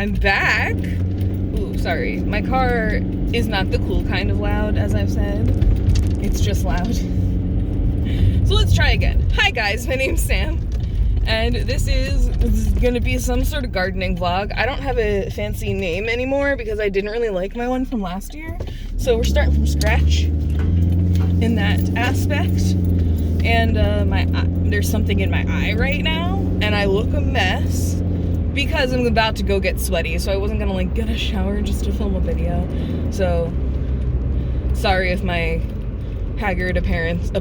I'm back. Ooh, sorry. My car is not the cool kind of loud, as I've said. It's just loud. So let's try again. Hi guys, my name's Sam, and this is gonna be some sort of gardening vlog. I don't have a fancy name anymore because I didn't really like my one from last year. So we're starting from scratch in that aspect. And there's something in my eye right now, and I look a mess because I'm about to go get sweaty, so I wasn't gonna like get a shower just to film a video. So sorry if my haggard appearance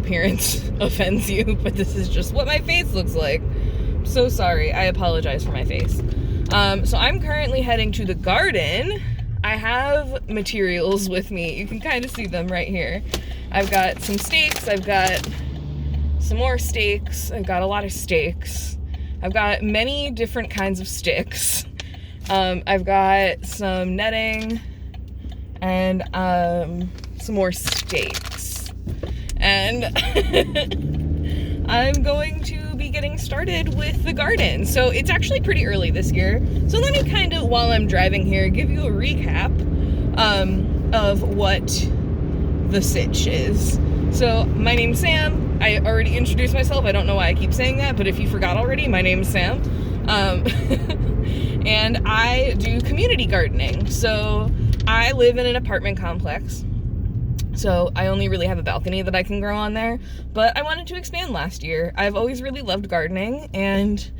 offends you, but this is just what my face looks like. I'm so sorry. I apologize for my face. So I'm currently heading to the garden. I have materials with me. You can kind of see them right here. I've got some stakes. I've got some more stakes. I've got a lot of stakes. I've got many different kinds of sticks. I've got some netting and some more stakes. And I'm going to be getting started with the garden. So it's actually pretty early this year. So let me kind of, while I'm driving here, give you a recap of what the sitch is. So my name's Sam. I already introduced myself. I don't know why I keep saying that, but if you forgot already, my name is Sam. And I do community gardening. So I live in an apartment complex. So I only really have a balcony that I can grow on there, but I wanted to expand last year. I've always really loved gardening, and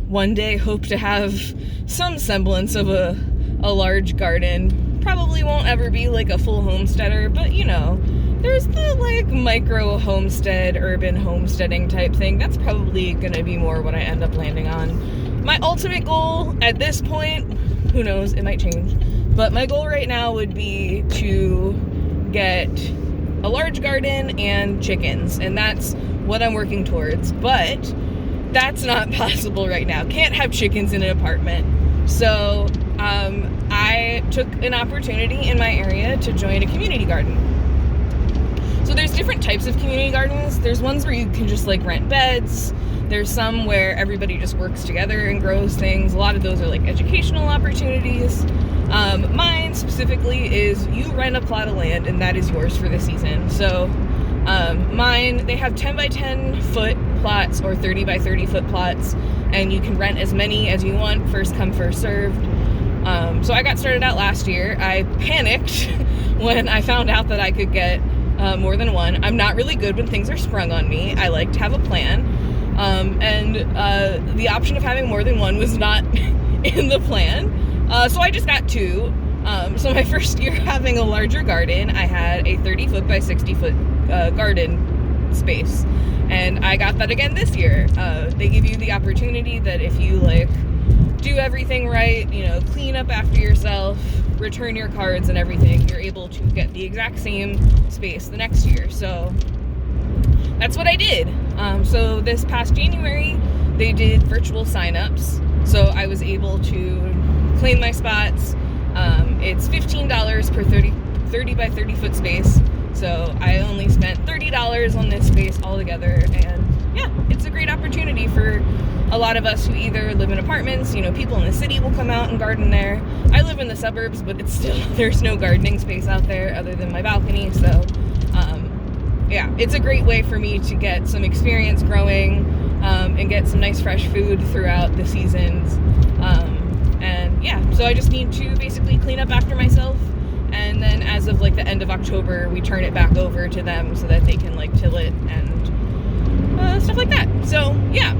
one day hope to have some semblance of a large garden. Probably won't ever be like a full homesteader, but you know, there's the like micro homestead, urban homesteading type thing. That's probably gonna be more what I end up landing on. My ultimate goal at this point, who knows, it might change, but my goal right now would be to get a large garden and chickens, and that's what I'm working towards, but that's not possible right now. Can't have chickens in an apartment. So I took an opportunity in my area to join a community garden. So there's different types of community gardens. There's ones where you can just like rent beds. There's some where everybody just works together and grows things. A lot of those are like educational opportunities. Mine specifically is you rent a plot of land and that is yours for the season. So mine, they have 10 by 10 foot plots or 30 by 30 foot plots, and you can rent as many as you want, first come, first served. So I got started out last year. I panicked when I found out that I could get more than one. I'm not really good when things are sprung on me. I like to have a plan. And the option of having more than one was not in the plan. So I just got two. So my first year having a larger garden, I had a 30 foot by 60 foot garden space. And I got that again this year. They give you the opportunity that if you like do everything right, you know, clean up after yourself, return your cards and everything, you're able to get the exact same space the next year. So that's what I did. So this past January, they did virtual signups. So I was able to claim my spots. It's $15 per 30 by 30 foot space. So I only spent $30 on this space altogether. And yeah, it's a great opportunity for a lot of us who either live in apartments, you know, people in the city will come out and garden there. I live in the suburbs, but it's still, there's no gardening space out there other than my balcony. So yeah, it's a great way for me to get some experience growing and get some nice fresh food throughout the seasons. And yeah, so I just need to basically clean up after myself. And then as of like the end of October, we turn it back over to them so that they can like till it and stuff like that. So yeah,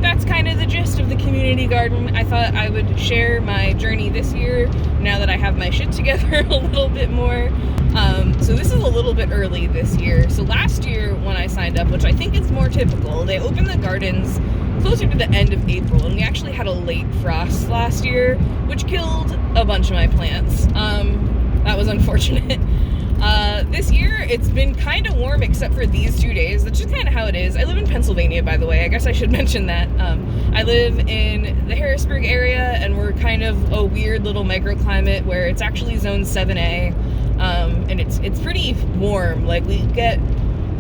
that's kind of the gist of the community garden. I thought I would share my journey this year now that I have my shit together a little bit more. So this is a little bit early this year. So last year when I signed up, which I think is more typical, they opened the gardens closer to the end of April, and we actually had a late frost last year, which killed a bunch of my plants. That was unfortunate. This year, it's been kind of warm except for these 2 days. That's just kind of how it is. I live in Pennsylvania, by the way. I guess I should mention that. I live in the Harrisburg area, and we're kind of a weird little microclimate where it's actually zone 7A, and it's pretty warm. Like, we get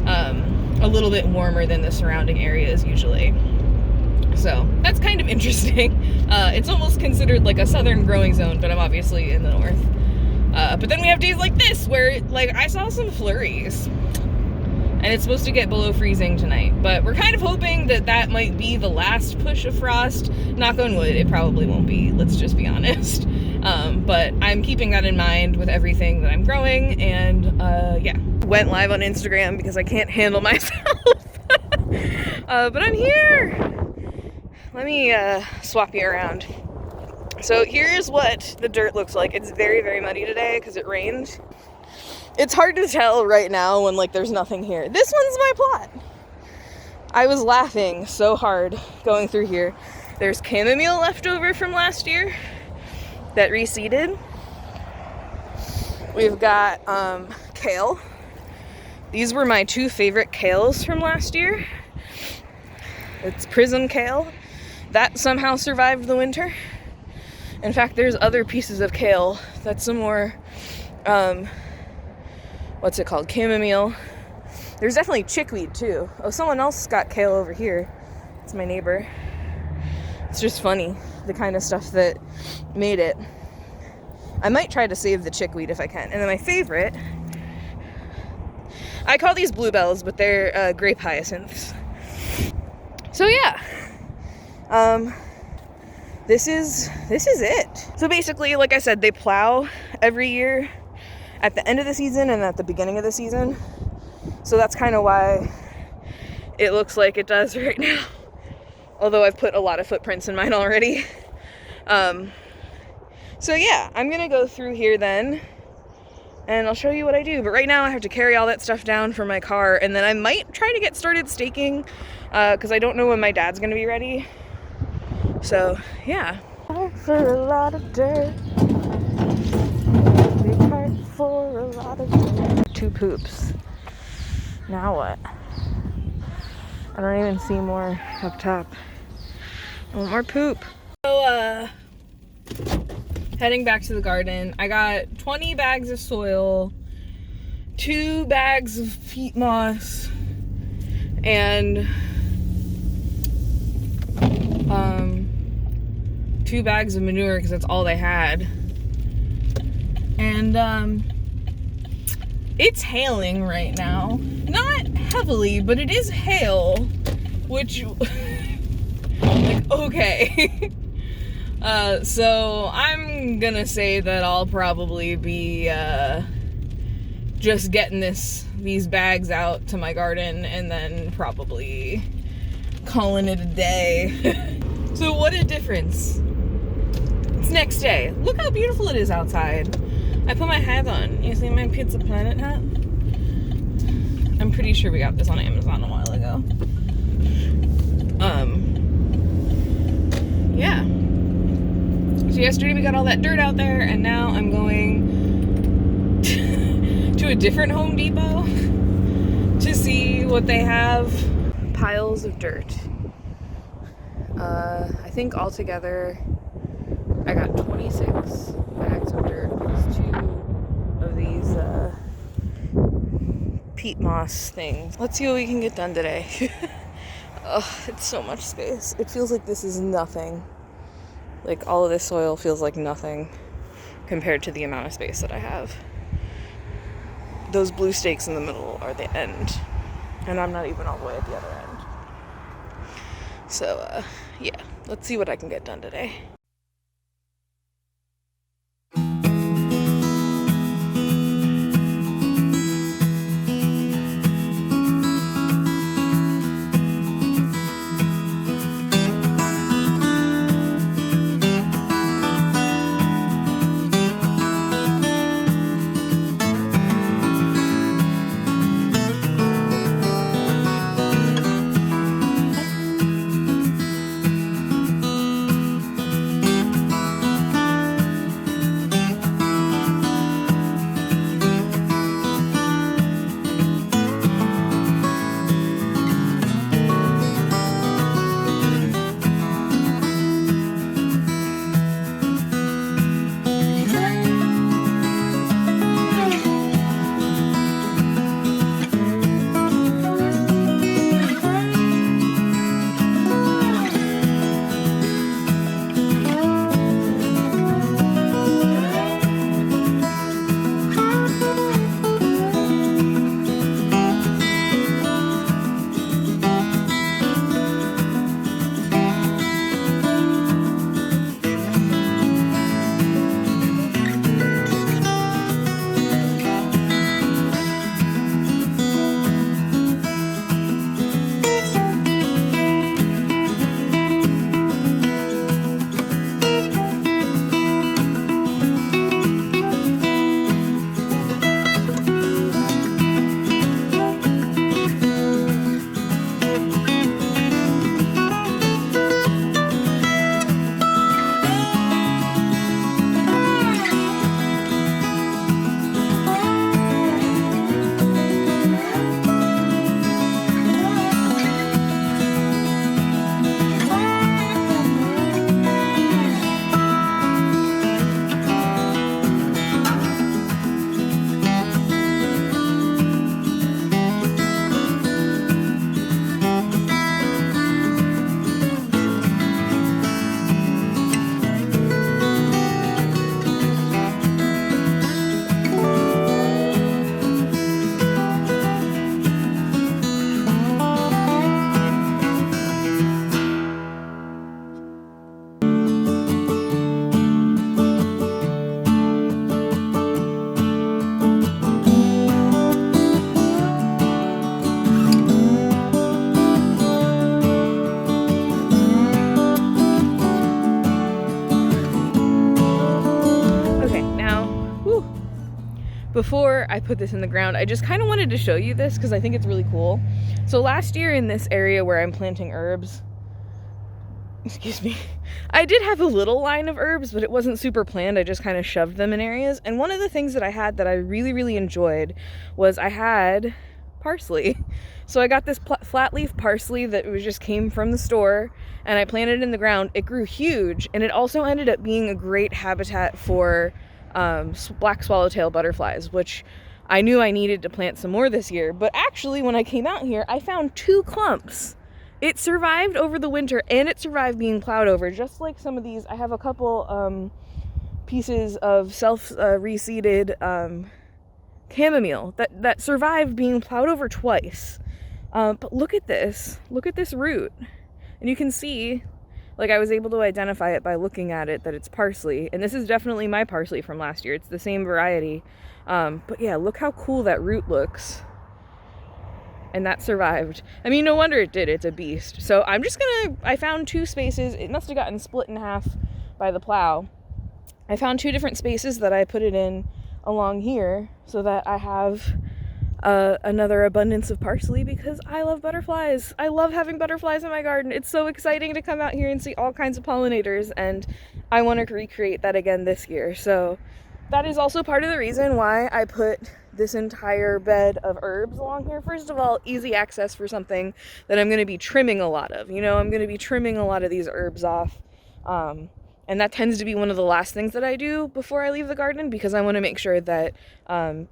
a little bit warmer than the surrounding areas usually. So that's kind of damn interesting. It's almost considered like a southern growing zone, but I'm obviously in the north. But then we have days like this where, like, I saw some flurries. And it's supposed to get below freezing tonight. But we're kind of hoping that that might be the last push of frost. Knock on wood, it probably won't be. Let's just be honest. But I'm keeping that in mind with everything that I'm growing. And yeah. Went live on Instagram because I can't handle myself. But I'm here. Let me swap you around. So here's what the dirt looks like. It's very, very muddy today because it rained. It's hard to tell right now when, like, there's nothing here. This one's my plot. I was laughing so hard going through here. There's chamomile left over from last year that reseeded. We've got kale. These were my 2 favorite kales from last year. It's prism kale. That somehow survived the winter. In fact, there's other pieces of kale. That's some more, what's it called? Chamomile. There's definitely chickweed too. Oh, someone else got kale over here. It's my neighbor. It's just funny, the kind of stuff that made it. I might try to save the chickweed if I can. And then my favorite, I call these bluebells, but they're grape hyacinths. So yeah, this is it. So basically, like I said, they plow every year at the end of the season and at the beginning of the season. So that's kind of why it looks like it does right now. Although I've put a lot of footprints in mine already. So yeah, I'm gonna go through here then and I'll show you what I do. But right now I have to carry all that stuff down for my car, and then I might try to get started staking because I don't know when my dad's gonna be ready. So yeah. For a lot of dirt. Big heart for a lot of dirt. 2 poops. Now what? I don't even see more up top. I want more poop. So heading back to the garden. I got 20 bags of soil, 2 bags of peat moss, and 2 bags of manure because that's all they had. And it's hailing right now. Not heavily, but it is hail, which like, okay. So I'm gonna say that I'll probably be just getting these bags out to my garden and then probably calling it a day. So what a difference. It's next day. Look how beautiful it is outside. I put my hat on. You see my Pizza Planet hat? I'm pretty sure we got this on Amazon a while ago. Yeah. So yesterday we got all that dirt out there, and now I'm going to a different Home Depot to see what they have. Piles of dirt. I think altogether I got 26 bags of dirt. There's 2 of these peat moss things. Let's see what we can get done today. Oh, it's so much space. It feels like this is nothing. Like, all of this soil feels like nothing compared to the amount of space that I have. Those blue stakes in the middle are the end, and I'm not even all the way at the other end. So, yeah, let's see what I can get done today. before I put this in the ground, I just kind of wanted to show you this because I think it's really cool. So last year in this area where I'm planting herbs, excuse me, I did have a little line of herbs, but it wasn't super planned. I just kind of shoved them in areas. And one of the things that I had that I really, really enjoyed was I had parsley. So I got this flat leaf parsley that just came from the store, and I planted it in the ground. It grew huge, and it also ended up being a great habitat for black swallowtail butterflies, which I knew I needed to plant some more this year. But actually, when I came out here, I found 2 clumps. It survived over the winter, and it survived being plowed over, just like some of these. I have a couple pieces of self-reseeded chamomile that survived being plowed over twice. But look at this root, and you can see, like, I was able to identify it by looking at it, that it's parsley, and this is definitely my parsley from last year. It's the same variety. But yeah, look how cool that root looks. And that survived. I mean, no wonder it did. It's a beast. So I'm just I found 2 spaces. It must have gotten split in half by the plow. I found 2 different spaces that I put it in along here so that I have another abundance of parsley, because I love butterflies. I love having butterflies in my garden. It's so exciting to come out here and see all kinds of pollinators, and I want to recreate that again this year. So that is also part of the reason why I put this entire bed of herbs along here. First of all, easy access for something that I'm going to be trimming a lot of. You know, I'm going to be trimming a lot of these herbs off. And that tends to be one of the last things that I do before I leave the garden, because I want to make sure that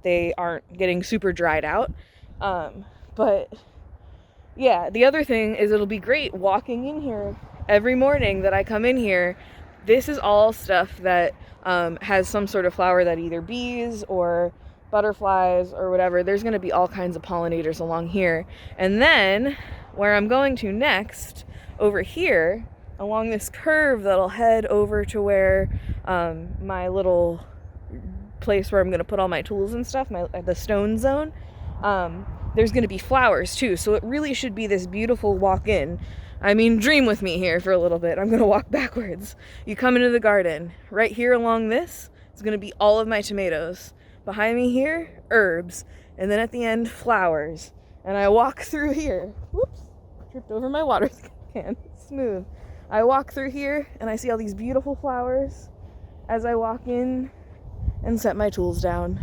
they aren't getting super dried out. But yeah, the other thing is it'll be great walking in here every morning that I come in here. This is all stuff that has some sort of flower that either bees or butterflies or whatever. There's going to be all kinds of pollinators along here. And then where I'm going to next, over here along this curve that'll head over to where my little place where I'm going to put all my tools and stuff, the stone zone, there's going to be flowers too. So it really should be this beautiful walk-in. I mean, dream with me here for a little bit. I'm going to walk backwards. You come into the garden. Right here along this is going to be all of my tomatoes. Behind me here, herbs. And then at the end, flowers. And I walk through here. Whoops. Tripped over my water can. Smooth. I walk through here and I see all these beautiful flowers as I walk in and set my tools down.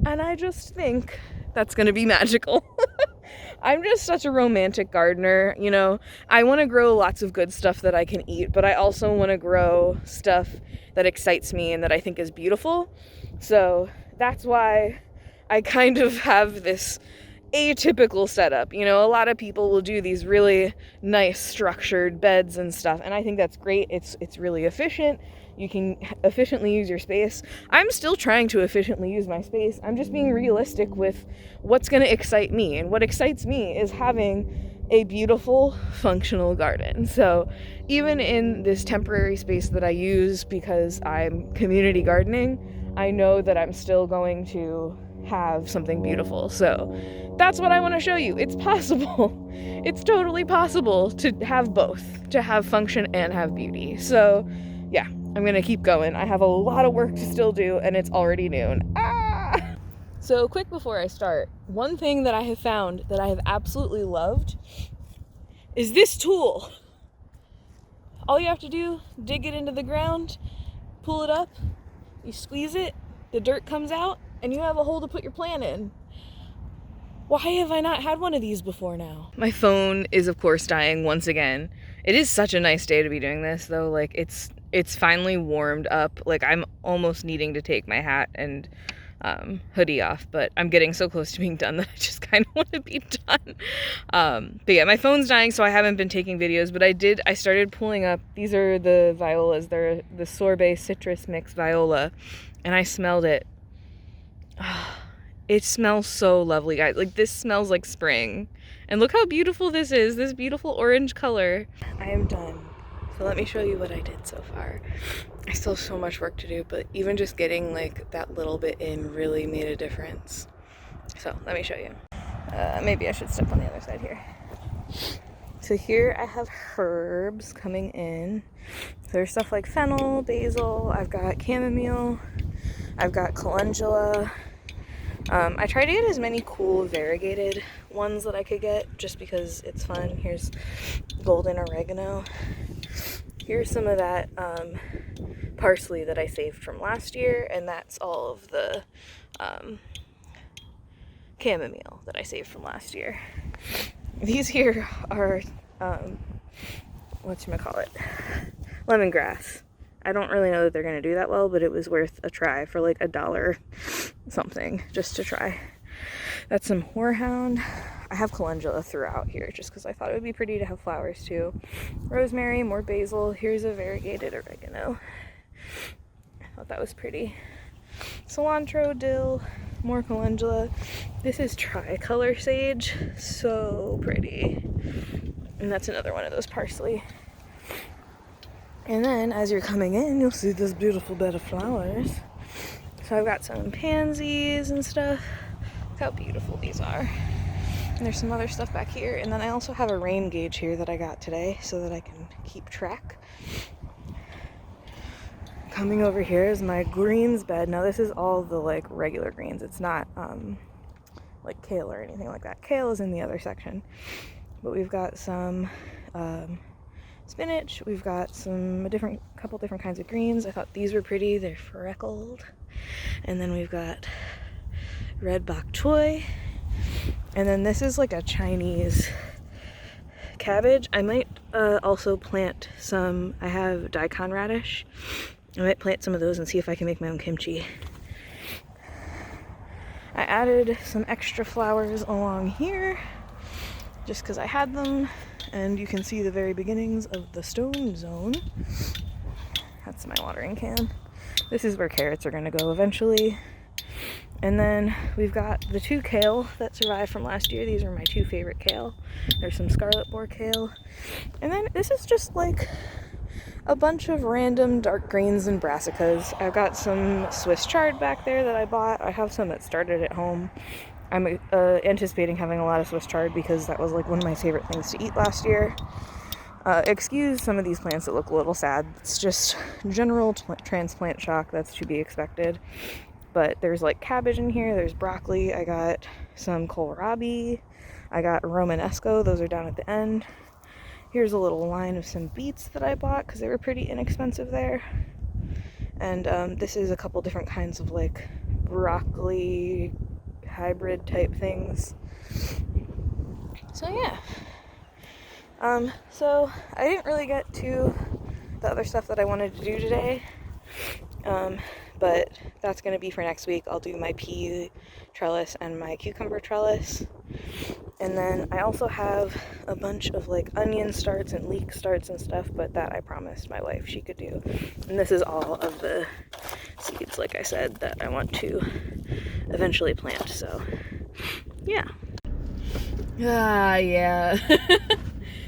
And I just think that's going to be magical. I'm just such a romantic gardener, you know. I want to grow lots of good stuff that I can eat, but I also want to grow stuff that excites me and that I think is beautiful. So that's why I kind of have this atypical setup. You know, a lot of people will do these really nice structured beds and stuff, and I think that's great. It's really efficient. You can efficiently use your space. I'm still trying to efficiently use my space. I'm just being realistic with what's going to excite me. And what excites me is having a beautiful, functional garden. So even in this temporary space that I use because I'm community gardening, I know that I'm still going to have something beautiful. So that's what I want to show you. It's possible. It's totally possible to have both, to have function and have beauty. So yeah. I'm gonna keep going. I have a lot of work to still do, and it's already noon. So quick before I start, one thing that I have found that I have absolutely loved is this tool. All you have to do, dig it into the ground, pull it up, you squeeze it, the dirt comes out, and you have a hole to put your plant in. Why have I not had one of these before now? My phone is, of course, dying once again. It is such a nice day to be doing this, though. Like, it's finally warmed up. Like, I'm almost needing to take my hat and hoodie off, but I'm getting so close to being done that I just kind of want to be done. But yeah, my phone's dying, so I haven't been taking videos, but I started pulling up. These are the violas. They're the sorbet citrus mix viola, and I smelled it. It smells so lovely, guys. Like, this smells like spring. And look how beautiful this is, this beautiful orange color. I am done. So let me show you what I did so far. I still have so much work to do, but even just getting like that little bit in really made a difference. So let me show you. Maybe I should step on the other side here. So here I have herbs coming in. So there's stuff like fennel, basil, I've got chamomile, I've got calendula, I try to get as many cool variegated ones that I could get just because it's fun. Here's golden oregano. Here's some of that parsley that I saved from last year, and that's all of the chamomile that I saved from last year. These here are, whatchamacallit, lemongrass. I don't really know that they're going to do that well, but it was worth a try for like $1 something just to try. That's some horehound. I have calendula throughout here just because I thought it would be pretty to have flowers too. Rosemary, more basil. Here's a variegated oregano. I thought that was pretty. Cilantro, dill, more calendula. This is tricolor sage. So pretty. And that's another one of those parsley. And then as you're coming in, you'll see this beautiful bed of flowers. So I've got some pansies and stuff. Look how beautiful these are. And there's some other stuff back here. And then I also have a rain gauge here that I got today so that I can keep track. Coming over here is my greens bed. Now this is all the like regular greens. It's not like kale or anything like that. Kale is in the other section. But we've got some spinach. We've got some couple different kinds of greens. I thought these were pretty. They're freckled. And then we've got red bok choy. And then this is like a Chinese cabbage. I might also plant some, I have daikon radish. I might plant some of those and see if I can make my own kimchi. I added some extra flowers along here just because I had them, and you can see the very beginnings of the stone zone. That's my watering can. This is where carrots are going to go eventually. And then we've got the 2 kale that survived from last year. These are my 2 favorite kale. There's some scarlet boar kale. And then this is just like a bunch of random dark greens and brassicas. I've got some Swiss chard back there that I bought. I have some that started at home. I'm anticipating having a lot of Swiss chard because that was like one of my favorite things to eat last year. Excuse some of these plants that look a little sad. It's just general transplant shock. That's to be expected. But there's like cabbage in here. There's broccoli. I got some kohlrabi. I got romanesco. Those are down at the end. Here's a little line of some beets that I bought because they were pretty inexpensive there. And this is a couple different kinds of like broccoli hybrid type things. So yeah. So I didn't really get to the other stuff that I wanted to do today. But that's going to be for next week. I'll do my pea trellis and my cucumber trellis. And then I also have a bunch of like onion starts and leek starts and stuff, but that I promised my wife she could do. And this is all of the seeds, like I said, that I want to eventually plant. So yeah. Yeah.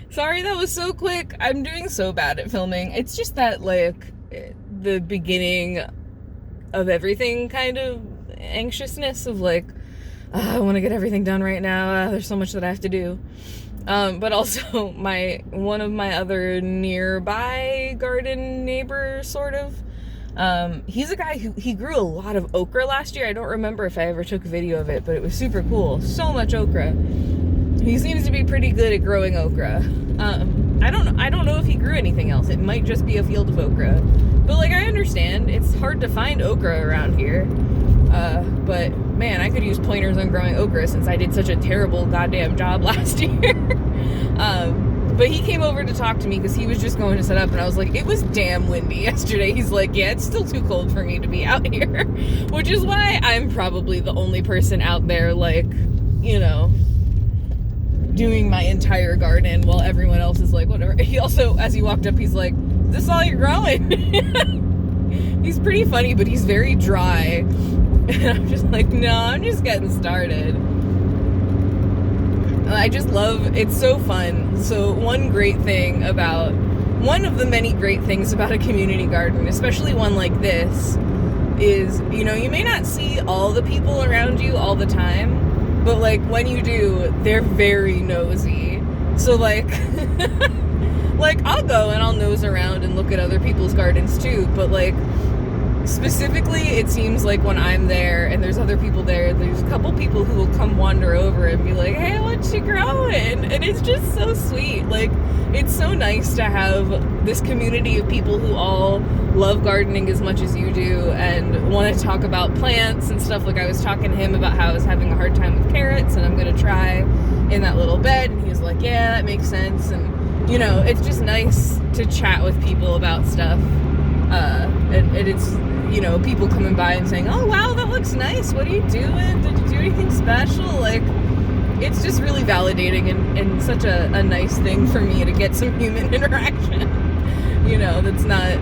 Sorry that was so quick. I'm doing so bad at filming. It's just that like the beginning of everything kind of anxiousness of like, I want to get everything done right now. There's so much that I have to do. But also one of my other nearby garden neighbors, sort of, he's a guy he grew a lot of okra last year. I don't remember if I ever took a video of it, but it was super cool. So much okra. He seems to be pretty good at growing okra. I don't know if he grew anything else. It might just be a field of okra. But like, I understand it's hard to find okra around here. But man, I could use pointers on growing okra since I did such a terrible goddamn job last year. But he came over to talk to me because he was just going to set up, and I was like, it was damn windy yesterday. He's like, yeah, it's still too cold for me to be out here. Which is why I'm probably the only person out there, like, you know, doing my entire garden while everyone else is like, whatever. He also, as he walked up, he's like, is this all you're growing? He's pretty funny, but he's very dry. And I'm just like, no, I'm just getting started. I just love, it's so fun. So one of the many great things about a community garden, especially one like this, is, you know, you may not see all the people around you all the time, but like when you do, they're very nosy. So like, like I'll go and I'll nose around and look at other people's gardens too, but like, specifically, it seems like when I'm there and there's other people there, there's a couple people who will come wander over and be like, hey, what you growing? And it's just so sweet. Like, it's so nice to have this community of people who all love gardening as much as you do and want to talk about plants and stuff. Like, I was talking to him about how I was having a hard time with carrots and I'm going to try in that little bed. And he was like, yeah, that makes sense. And, you know, it's just nice to chat with people about stuff. And it's, you know, people coming by and saying, oh, wow, that looks nice. What are you doing? Did you do anything special? Like, it's just really validating and such a nice thing for me to get some human interaction. You know, that's not,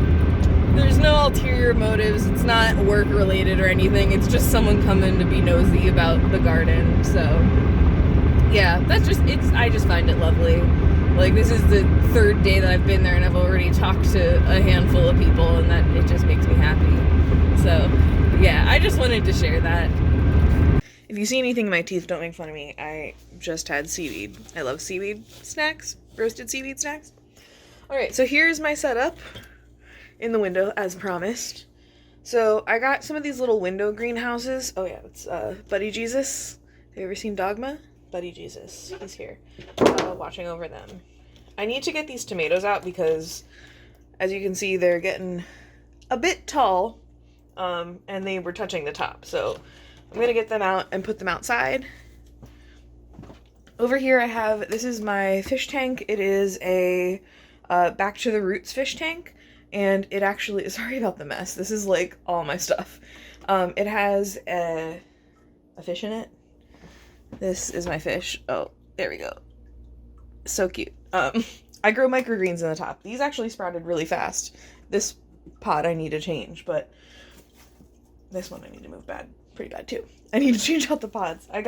there's no ulterior motives. It's not work related or anything. It's just someone coming to be nosy about the garden. So, yeah, I just find it lovely. Like, this is the third day that I've been there and I've already talked to a handful of people and that it just makes me happy. So, yeah, I just wanted to share that. If you see anything in my teeth, don't make fun of me. I just had seaweed. I love seaweed snacks, roasted seaweed snacks. Alright, so here's my setup in the window, as promised. So, I got some of these little window greenhouses. Oh yeah, it's Buddy Jesus. Have you ever seen Dogma? Buddy Jesus, he's here, watching over them. I need to get these tomatoes out because, as you can see, they're getting a bit tall, and they were touching the top. So I'm gonna get them out and put them outside. Over here I have, this is my fish tank. It is a Back to the Roots fish tank, and it actually, sorry about the mess. This is like all my stuff. It has a fish in it. This is my fish. Oh, there we go. So cute. I grow microgreens in the top. These actually sprouted really fast. This pot I need to change, but this one I need to move pretty bad too. I need to change out the pods. I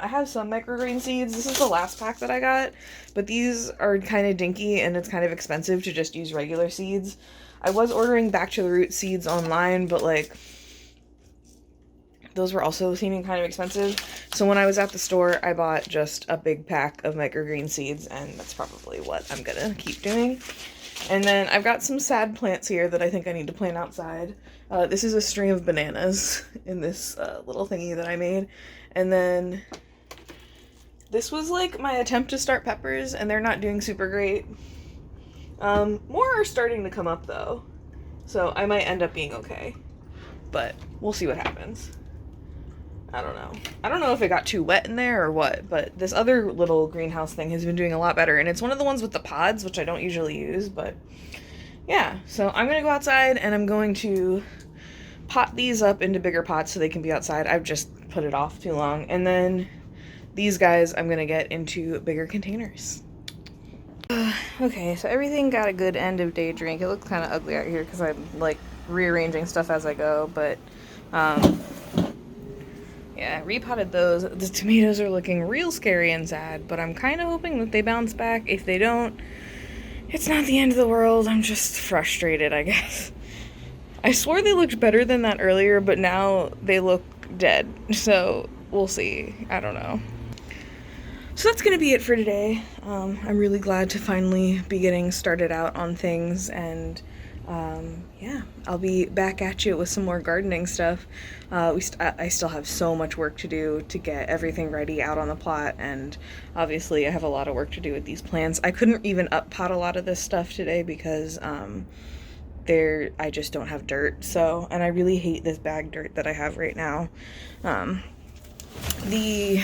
have some microgreen seeds. This is the last pack that I got, but these are kind of dinky and it's kind of expensive to just use regular seeds. I was ordering Back to the Roots seeds online, but like, those were also seeming kind of expensive. So when I was at the store, I bought just a big pack of microgreen seeds, and that's probably what I'm gonna keep doing. And then I've got some sad plants here that I think I need to plant outside. This is a string of bananas in this little thingy that I made. And then this was like my attempt to start peppers, and they're not doing super great. More are starting to come up though, so I might end up being okay. But we'll see what happens. I don't know. I don't know if it got too wet in there or what, but this other little greenhouse thing has been doing a lot better. And it's one of the ones with the pods, which I don't usually use, but yeah. So I'm going to go outside and I'm going to pot these up into bigger pots so they can be outside. I've just put it off too long. And then these guys I'm going to get into bigger containers. Okay, so everything got a good end of day drink. It looks kind of ugly out here because I'm like rearranging stuff as I go, but yeah, repotted those. The tomatoes are looking real scary and sad, but I'm kind of hoping that they bounce back. If they don't, it's not the end of the world. I'm just frustrated, I guess. I swore they looked better than that earlier, but now they look dead. So we'll see. I don't know. So that's going to be it for today. I'm really glad to finally be getting started out on things, and yeah, I'll be back at you with some more gardening stuff. I still have so much work to do to get everything ready out on the plot, and obviously I have a lot of work to do with these plants. I couldn't even up pot a lot of this stuff today because I just don't have dirt. So, and I really hate this bag dirt that I have right now. The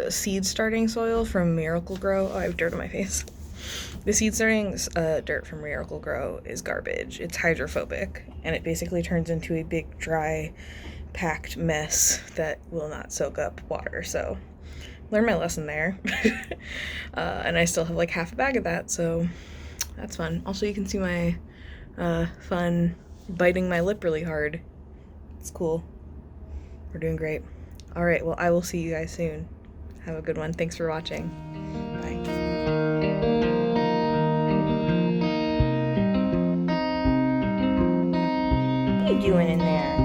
seed starting soil from Miracle-Gro. Oh, I have dirt on my face. The seed starting dirt from Miracle-Gro is garbage. It's hydrophobic, and it basically turns into a big, dry, packed mess that will not soak up water. So, learned my lesson there. And I still have like half a bag of that, so that's fun. Also, you can see my fun biting my lip really hard. It's cool. We're doing great. All right, well, I will see you guys soon. Have a good one. Thanks for watching. Bye. What are you doing in there?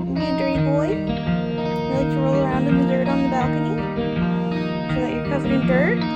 You dirty boy? You like to roll around in the dirt on the balcony? So that you're covered in dirt?